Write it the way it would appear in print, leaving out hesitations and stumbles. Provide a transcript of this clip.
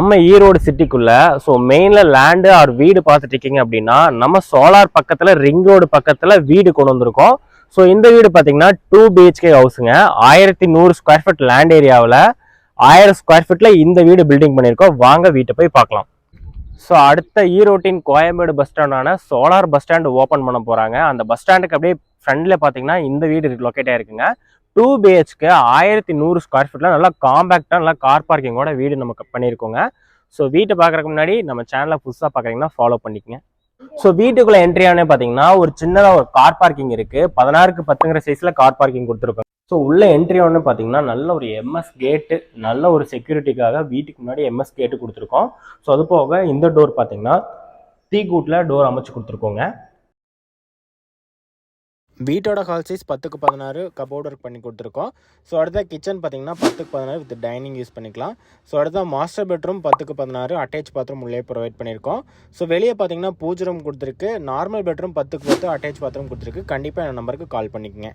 நம்ம ஈரோடு சிட்டிக்குள்ள so மெயின்ல land R வீடு பார்த்துட்டு இருக்கீங்க அப்படின்னா நம்ம சோலார் பக்கத்துல ரிங் ரோடு பக்கத்துல வீடு கொண்டு வந்திருக்கோம். ஸோ இந்த வீடு பார்த்தீங்கன்னா 2 BHK ஹவுஸுங்க. 1100 ஸ்கொயர் ஃபீட் லேண்ட் ஏரியாவில் 1000 ஸ்கொயர் ஃபீட்ல இந்த வீடு பில்டிங் பண்ணியிருக்கோம். வாங்க வீட்டை போய் பார்க்கலாம். ஸோ அடுத்த ஈரோட்டின் கோயம்பேடு பஸ் ஸ்டாண்டான சோலார் பஸ் ஸ்டாண்டு ஓப்பன் பண்ண போகிறாங்க. அந்த பஸ் ஸ்டாண்டுக்கு அப்படியே ஃப்ரண்டில் பார்த்தீங்கன்னா இந்த வீடு லொக்கேட் ஆயிருக்குங்க. 2 BHK 1100 ஸ்கொயர் ஃபீட்டில் நல்லா காம்பேக்டாக நல்லா கார் பார்க்கிங்கோட வீடு நமக்கு பண்ணியிருக்கோங்க. ஸோ வீட்டை பார்க்குறதுக்கு முன்னாடி நம்ம சேனலை புதுசாக பார்க்குறீங்கன்னா ஃபாலோ பண்ணிக்கங்க. ஸோ வீட்டுக்குள்ளே என்ட்ரி ஆனே பார்த்தீங்கன்னா ஒரு சின்னதாக ஒரு கார் பார்க்கிங் இருக்குது. 16க்கு 10ங்கிற சைஸில் கார் பார்க்கிங் கொடுத்துருக்கோம். ஸோ உள்ள என்ட்ரி ஆனே பார்த்தீங்கன்னா நல்ல ஒரு MS கேட்டு, நல்ல ஒரு செக்யூரிட்டிக்காக வீட்டுக்கு முன்னாடி MS கேட்டு கொடுத்துருக்கோம். ஸோ அது போக இந்த டோர் பார்த்தீங்கன்னா டீக்கூட்டில் டோர் அமைச்சு கொடுத்துருக்கோங்க. வீட்டோட ஹால் சைஸ் 10க்கு 16 கபோர்ட் ஒர்க் பண்ணி கொடுத்துருக்கோம். ஸோ அடுத்த கிச்சன் பார்த்தீங்கன்னா 10க்கு 16 வித் டைனிங் யூஸ் பண்ணிக்கலாம். ஸோ அடுத்த மாஸ்டர் பெட்ரூம் 10க்கு 16 அட்டாச் பாத்ரூம் உள்ளே ப்ரொவைட் பண்ணியிருக்கோம். ஸோ வெளியே பார்த்தீங்கன்னா பூஜை ரூம் கொடுத்துருக்கு. நார்மல் பெட்ரூம் 10க்கு 10 அட்டாச் பாத்ரூம் கொடுத்துருக்கு. கண்டிப்பாக என் நம்பருக்கு கால் பண்ணிக்கங்க.